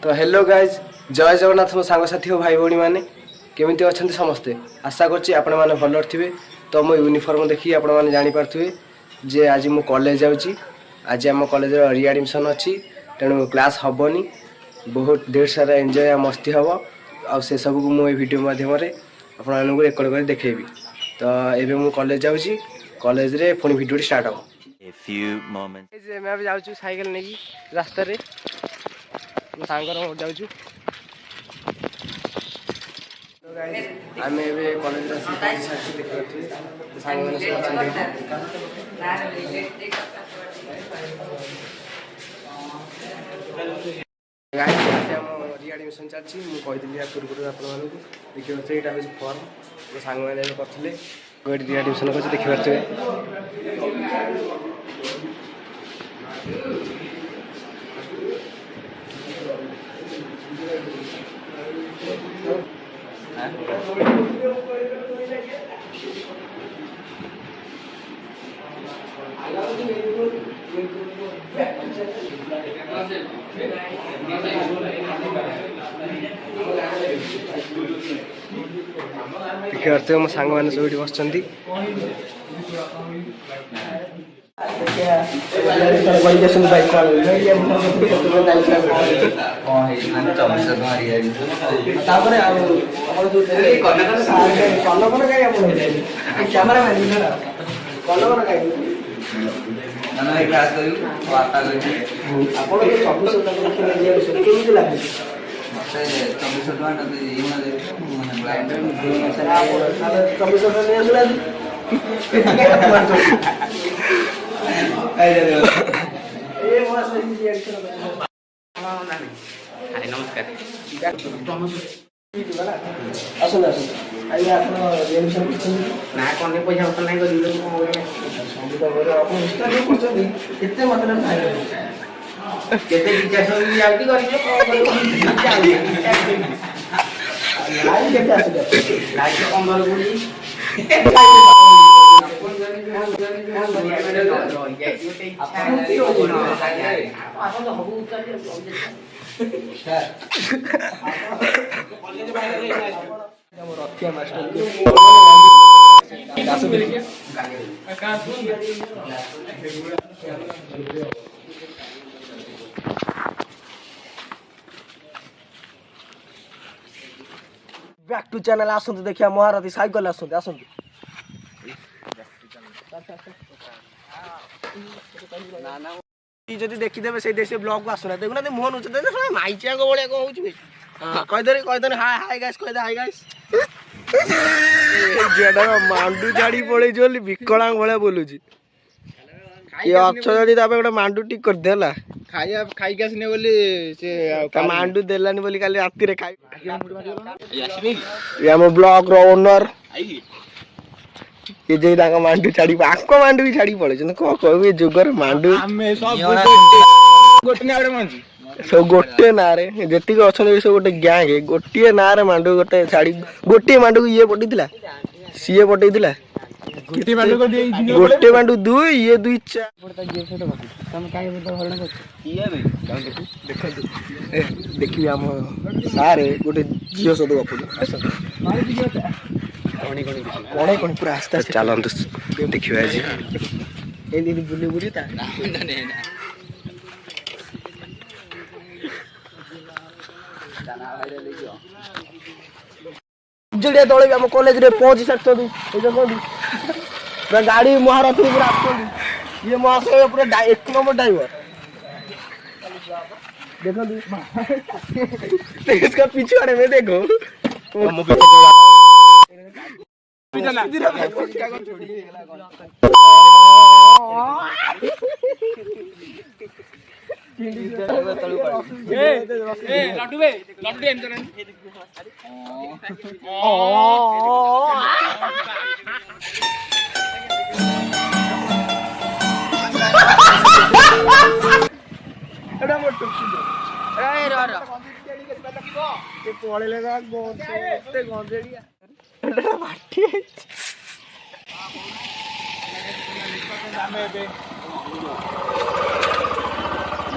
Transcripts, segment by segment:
तो hello guys जय जगन्नाथ मो सांगसाथी भाई भाई मैंने केमी अच्छा समस्ते आशा करछि आपण मैंने भल थे। तो मो यूनिफॉर्म देखिए आपण मैंने जानीपे जे आज मु कॉलेज जाऊँगी। आज आम कॉलेज रिएडमिशन अच्छी तेणु क्लास हेनी बहुत ढेर सारा एंजॉय मस्ती हम आ से सब को मुझे वीडियो मध्यम आपको रेकर्ड कर देखेबी। तो एबे मु कॉलेज जाऊँगी कॉलेज रे पुणी वीडियो स्टार्ट हम। जाऊँ साइकेल नहीं रास्ता रे सांगर जाऊँ। तो गाइस आम कॉलेज देखिए सांग रिएडमिशन चलती मुझे पूर्व आपको देखिए यहाँ हूँ फर्म मो सांग मैंने करते रिएडमिशन कर देखिए। देखिए मो सांग मैंने सब बस बैक टू चैनल आसतु देखिए महारथी साइकेल आसतु जदि देखीदे से देश ब्लॉग को आसना देखुना मुह नुच माइचिया भाया कौन हो कहीदे हाय हाय गाइस कहीदे हाय गाइस मांडू छाड़ी पड़े विकला भाया बोलूँ ये अच्छी गोटे मांडू टिक कर देला खाइया खाइक आसने बोली से मांडू देलानी बोली काली राति रे खाइ ये हम ब्लॉग रो ओनर ये जे दाका मांडू छाड़ी आको मांडू भी छाड़ी पड़े जने को कहबे जुगर मांडू हमें सब गोटे ना रे मांजी सब गोटे ना रे जेति को अछन सब गोटे गैंग गोटे ना रे मांडू गोटे छाड़ी गोटे मांडू ये पटिथिला सीए पटिथिला गोटे मांडू दुई ये दुई चार देखिए आम सारे गोटे झील सद कणे कण पूरा आस्ते आस्ते चलते देखिए आज ये बुले बुले जड़िया दल आम कॉलेज रे पहुंची सारी पूरा गाड़ी महारथी पूरा ये महाशय पूरा एक नंबर ड्राइवर देखो इसका पीछे आने में देखो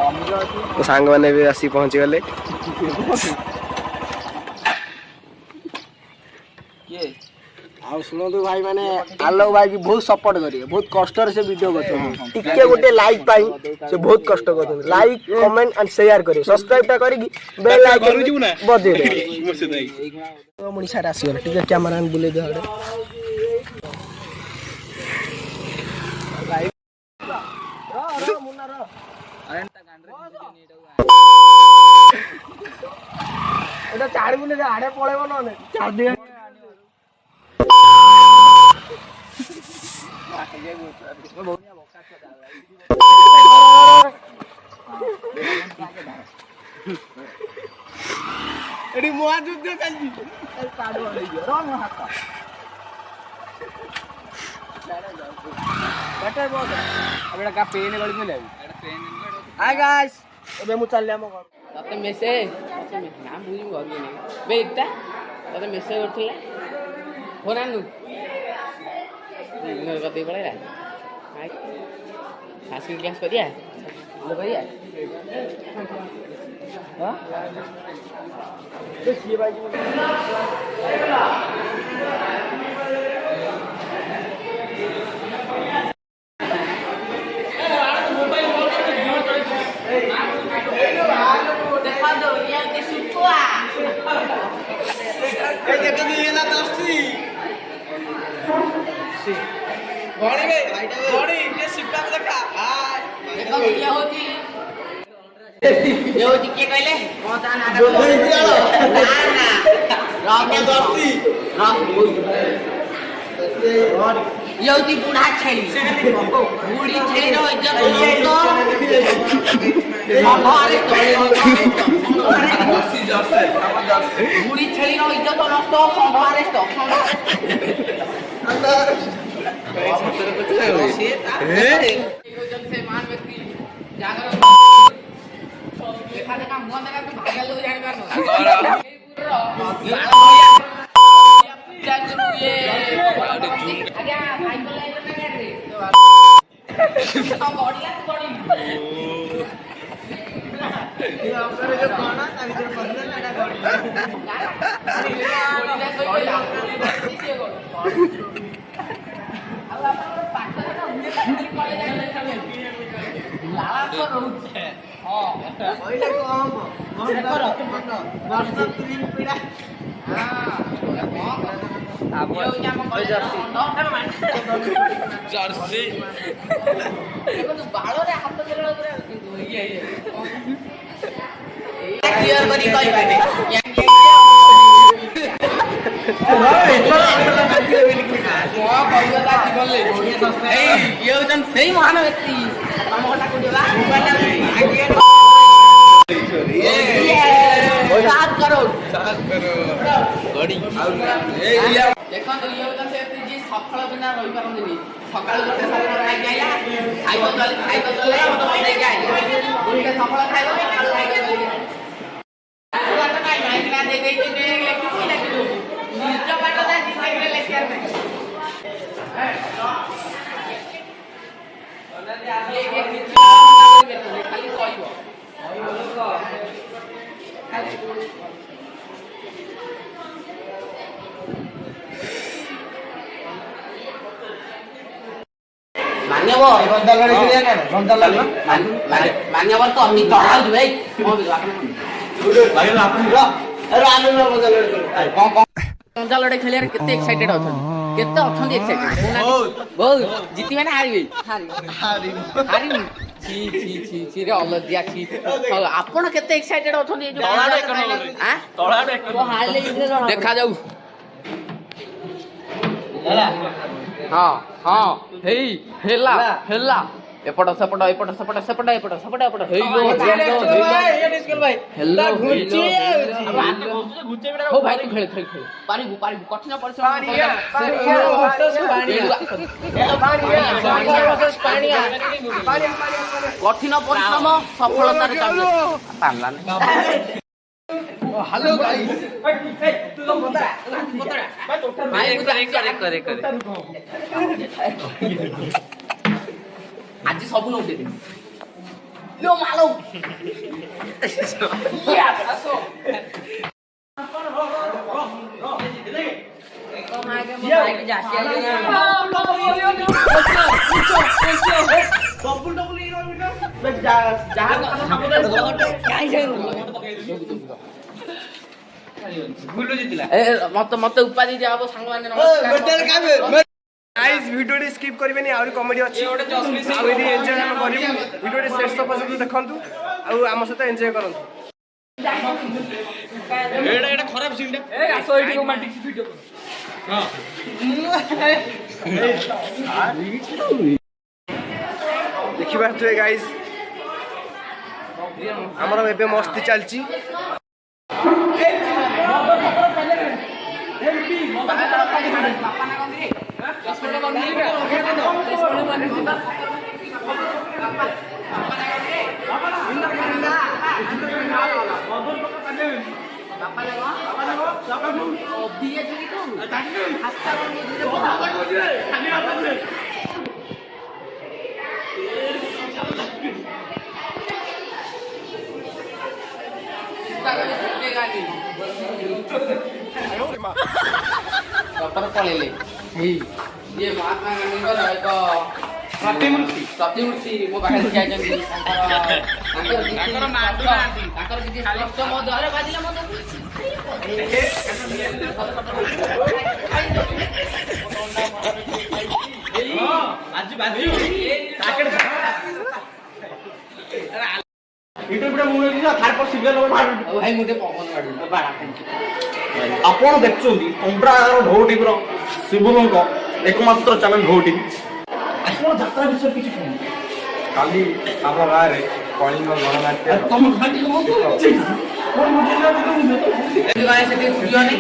ମୋ ସାଙ୍ଗମାନେ ବି ଆସିକି ପହଞ୍ଚିଗଲେ। ଆଉ ଶୁଣନ୍ତୁ ଭାଇ ମାନେ ଆଲୋକ ଭାଇ କି ବହୁତ ସପୋର୍ଟ କରିବେ, ବହୁତ କଷ୍ଟରେ ସେ ଭିଡ଼ିଓ କରୁଛନ୍ତି। ଟିକେ ଗୋଟେ ଲାଇକ୍ ପାଇଁ ସେ ବହୁତ କଷ୍ଟ କରୁଛନ୍ତି। ଲାଇକ୍ କମେଣ୍ଟ ଆଣ୍ଡ ସେୟାର କରିବେ, ସବସ୍କ୍ରାଇବ ଟା କରିକି ବେଲ୍ ଆଇକନ୍ ବଜେଇଦେବେ। ମଣିଷାରେ ଆସିଗଲେ ଟିକେ କ୍ୟାମେରା ବୁଲେଇ ଦିଅ ଆଡେ। এটা ছাড়বুনি আড়ে পড়েব নলে ছাড় দিয়ে এটি মহাযুদ্ধ চালছি কাড়ু আড়াইয়া রং হাত বেটার বল আবেটা কা পেন গড়ি মিলে হাই গাইস ଏବେ ମୁଁ ଚାଲିଲି ଆମ ଘର। ତତେ ମେସେଜ ନା ବୁଝିବୁ ଘରକୁ ନେଇ ବେ ଏଟା ତତେ ମେସେଜ କରିଥିଲା ଫୋନ ଆଣୁ ଇଗ୍ନୋର କରିଦେଇ ପଳେଇଲା। ସାଂସ୍କୃତିକ କ୍ଲାସ କରିବା କରିବା बुढ़ा छेली बुढ़ी छेली बुढ़ी छेली इज्जत नष्ट बाड़े हाथ क्लियर करी कहबे से महान व्यक्ति देखो सफल बिना रही पारती सका गोटे सफल सफल मान्यवर तो अभी चढ़ा भाई गंजा लड़े खेल केते एक्साइटेड अछन केते अछन एक्साइटेड बहुत जीती माने हारिबे हारि छी छी छी छी रे अलदिया छी आपण केते एक्साइटेड अछन ए जो तळाडे एक हां तळाडे एक वो हारले देखा जाऊ हाँ हाँ हेई हेला हेला एपट सेपट एपट सेपट सेपट एपट सेपट एपट हेलो ये डिस्कल भाई हेलो घुची हो भाई तू खेल खेल खेल पारिबु पारिबु कठिन परिश्रम कठिन परिश्रम सफलतार चाबी पारला हेलो भाई तू तो बता भाई करे आज सब नोटे दे लो मालो मत मत उपाधि दिया हबो सांग माने नमस्कार गाइस वीडियो स्किप करबेनी आउरी कॉमेडी अछि आ यदि एन्जॉय हम करिबु वीडियो शेष पर्यंत देखंतु आ हम सहित एन्जॉय करंतु एटा खराब सीन ए आसो एठी रोमांटिक वीडियो हां देखि पारथुए गाइस हमर एबे मस्ती चलची पळेले ये महात्मा गांधीଙ୍କର ଏକ ପ୍ରତିମୂର୍ତ୍ତି ମୋ ପାଖରେ ଠିଆଇଛନ୍ତି ତାଙ୍କର କିଛି ସ୍ପଷ୍ଟ ମୋ ଦେହରେ ବାଜିଲା ମୋ ଆଜି ବାଜି ୟୁଟ୍ୟୁବରେ ମୁଁ ଥାର୍ଡ ପର ସିରିୟଲ ଭାଇ ମୁଁ ଟିକେ ପବନ ବାଡୁ ଆପଣ ଦେଖୁଛନ୍ତି କମ୍ପ୍ରାର ଢୋ ଟିଭିର ଶିବୁଙ୍କ ଏକମାତ୍ର ଚ୍ୟାନେଲ ଢୋ ଟିଭି ଆପଣ ଯାତ୍ରା ବିଷୟରେ କିଛି କୁହନ୍ତୁ କାଲି ଆମ ଗାଁରେ କଳିଙ୍ଗ ଗଣନାଟ୍ୟ ତମ ଖାଲି ସେଠି ସୁଯୋଗ ନାହିଁ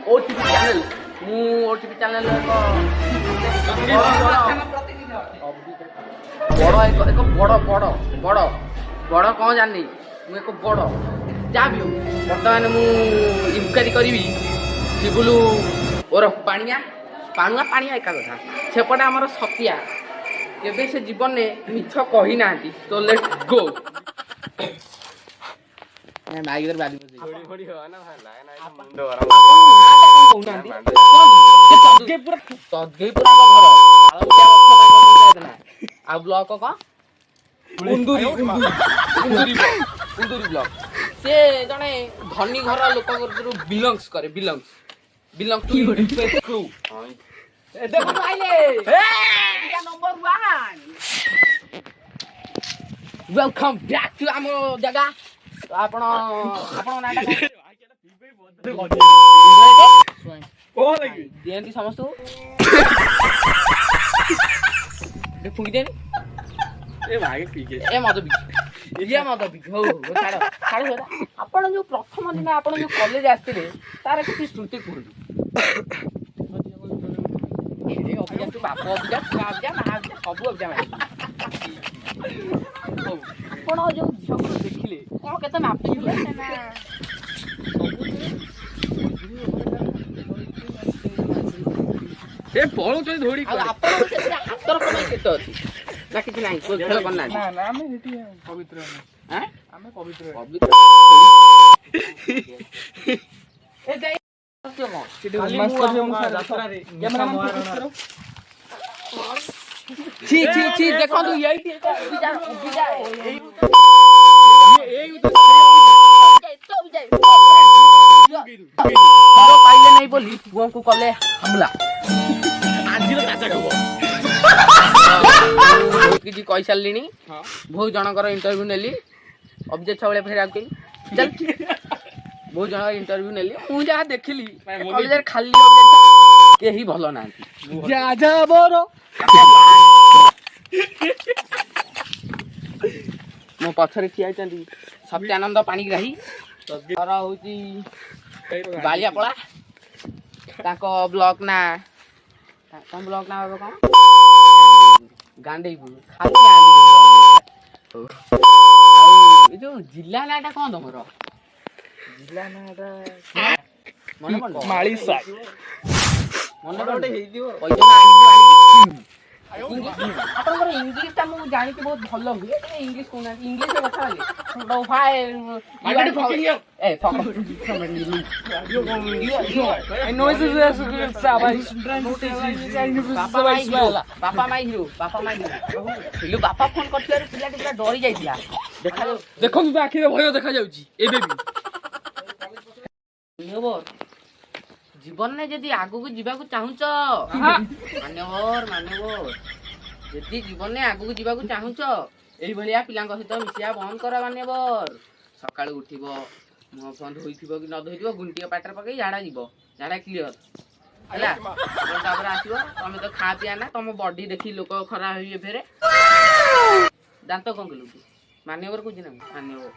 OTV channel ମୁଁ OTV channel ଏକ ବଡ଼ କ'ଣ ଜାଣିନି ମୁଁ ଏକ ବଡ଼ ଯାହା ବି ହଉ ବର୍ତ୍ତମାନ ମୁଁ ଇନକ୍ୱାରି କରିବି ଶିବୁଲୁ ଓରଫ ପାଣିଆ ଏକା କଥା ସେପଟେ ଆମର ସତିଆ କେବେ ସେ ଜୀବନରେ ମିଛ କହିନାହାନ୍ତି ତ ଲେଟ୍ସ ଗୋ ମାଇକରେ ବାଲି ଆଉ ବ୍ଲକ କଣ କୁନ୍ଦୁରି ବ୍ଲକ ସେ ଜଣେ ଧନୀ ଘର ଲୋକଙ୍କର ବିଲଙ୍ଗସ କରେ ବିଲଙ୍ଗ ଟୁ ଦେଖନ୍ତୁ ଆଇଲେ ନମ୍ବର 1 ୱେଲକମ୍ ବ୍ୟାକ୍ ଟୁ ଆମ ଜାଗା ଆପଣଙ୍କ ନାଁଟା ଦିଅନ୍ତି ସମସ୍ତଙ୍କୁ ଫୁଙ୍କି ଦିଅନି ମଦ ବିକି ହଉ ଛାଡ଼ ଆପଣ ଯୋଉ ପ୍ରଥମ ଦିନ ଆପଣ ଯୋଉ କଲେଜ ଆସିଥିଲେ ତାର କିଛି ସ୍ମୃତି କୁହନ୍ତୁ ବାପ ଅଭିଯା ଛୁଆ ଅଭିଯା ମା ଅଭିଯା ସବୁ ଅଭିଯା ଆପଣ ଯୋଉ ଝିଅକୁ ଦେଖିଲେ କ'ଣ କେତେ ମାପିଲେ ନା ସେ ପଳଉଛନ୍ତି ଧୋଡି ଆପଣଙ୍କ ସେଥିରେ ହାତର କମାଇ କେତେ ଅଛି ନା କିଛି ନାହିଁ ଖେଳ କରିନାହାନ୍ତି ଆମେ ସେଠି ପବିତ୍ର ଆମେ ପବିତ୍ର ଦେଖନ୍ତୁ ପାଇଲେ ନାହିଁ ବୋଲି ପୁଅଙ୍କୁ କଲେ ହାମଲା ଆଜିର ତାଜା ଖବର ବହୁତ କିଛି କହିସାରିଲିଣି ବହୁତ ଜଣଙ୍କର ଇଣ୍ଟରଭ୍ୟୁ ନେଲି ଅଭିଜିତ ସବୁବେଳେ ଫେର ଆଉ କେହି ବହୁତ ଜଣଙ୍କର ଇଣ୍ଟରଭ୍ୟୁ ନେଲି ମୁଁ ଯାହା ଦେଖିଲି କଲେଜରେ ଖାଲି କେହି ଭଲ ନାହାନ୍ତି ମୋ ପଛରେ ଠିଆ ହେଇଛନ୍ତି ସତ୍ୟାନନ୍ଦ ପାଣିଗ୍ରାହୀ ହଉଛି ବାଳିଆପଳା ତାଙ୍କ ବ୍ଲକ ନା ତମ ବ୍ଲକ ନା ହେବ କ'ଣ ଗାଣ୍ଡେଇପୁର ଖାଲି ଆଉ ଏ ଯୋଉ ଜିଲ୍ଲା ନାଁଟା କ'ଣ ତମର ମନେ ପଡୁନି? ମାଳି ସାଇ ମନେ ପଡୁନି? ପଇସା ଆଣିକି ଆପଣଙ୍କର ଇଂଲିଶ ଟା ମୁଁ ଜାଣିଛି ବହୁତ ଭଲ ହୁଏ ଇଂଲିଶ କହୁନାହାନ୍ତି ଇଂଲିଶରେ କଥା ହେଲେ ବାପା ମାଇ ହିରୋ ବାପା ଫୋନ କରିଥିବାରୁ ପିଲାଟି ପୁରା ଡରି ଯାଇଥିଲା ଦେଖାଯାଉ ଦେଖନ୍ତୁ ତ ଆଖିରେ ଭୟ ଦେଖାଯାଉଛି ଏବେ ବି ଜୀବନରେ ଯଦି ଆଗକୁ ଯିବାକୁ ଚାହୁଁଛ ମାନ୍ୟବର ଯଦି ଜୀବନରେ ଆଗକୁ ଯିବାକୁ ଚାହୁଁଛ ଏଇଭଳିଆ ପିଲାଙ୍କ ସହିତ ମିଶିବା ବନ୍ଦ କର ମାନ୍ୟବର ସକାଳୁ ଉଠିବ ମୁହଁ ଫୋନ ଧୋଇଥିବ କି ନ ଧୋଇଥିବ ଗୁଣ୍ଟିଏ ପାଟିରେ ପକେଇ ଝାଡ଼ା ଯିବ ଝାଡ଼ା କ୍ଲିୟର ହେଲା ତାପରେ ଆସିବ ତମେ ତ ଖା ପିଆ ନା ତମ ବଡି ଦେଖି ଲୋକ ଖରାପ ହେଇଯିବେ ଫେରେ ଦାନ୍ତ କଣ କଲୁ ମାନ୍ୟବର କହୁଛି ନା ମାନ୍ୟବର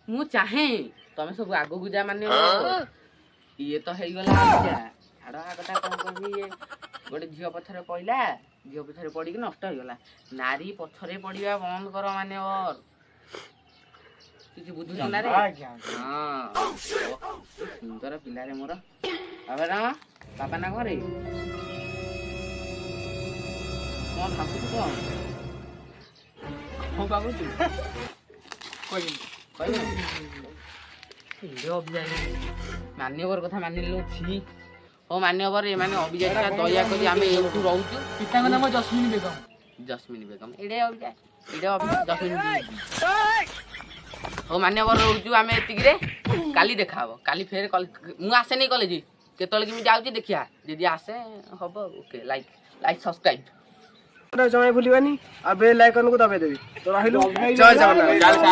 ମୁଁ ଚାହେଁ ତମେ ସବୁ ଆଗକୁ ଯା ମାନେ ଇଏ ତ ହେଇଗଲା ଛାଡ ଆଗଟା କଣ କହିବି ଇଏ ଗୋଟେ ଝିଅ ପଛରେ ପଇଲା ଝିଅ ପଛରେ ପଡିକି ନଷ୍ଟ ହେଇଗଲା ନାରୀ ପଛରେ ପଡିବା ବନ୍ଦ କର ମାନେ କିଛି ବୁଝୁଛ ନା ରେ ହଁ ସୁନ୍ଦର ପିଲାରେ ମୋର ବାବା ନା ବାପା ନା ଘରେ କଣ ଭାବୁଛୁ କଣ ଭାବୁଛୁ ମାନ୍ୟବର କଥା ମାନିଲୁ ଛି ହଉ ମାନ୍ୟବର ଏମାନେ ଅଭିଯାତ୍ରା ଦୟାକରି ଆମେ ଏଇଠୁ ରହୁଛୁ ପିତାଙ୍କ ନାମ ଜସ୍ମିନ ବେଗମ ଏଇଟା ଜସ୍ମିନ ହଉ ମାନ୍ୟବର ରହୁଛୁ ଆମେ ଏତିକିରେ କାଲି ଦେଖାହବ କାଲି ଫେର ମୁଁ ଆସେନି କଲେଜ କେତେବେଳେ କେମିତି ଯାଉଛି ଦେଖିବା ଯଦି ଆସେ ହବ ଓକେ ଲାଇକ୍ ସବସ୍କ୍ରାଇବ୍ ଜମା ଭୁଲିବାନି ଆଉ ବେଲ୍ ଆଇକନକୁ ଦବେଇ ଦେବି ତ ରହିଲୁ ଜୟ ଜଗନ୍ନାଥ।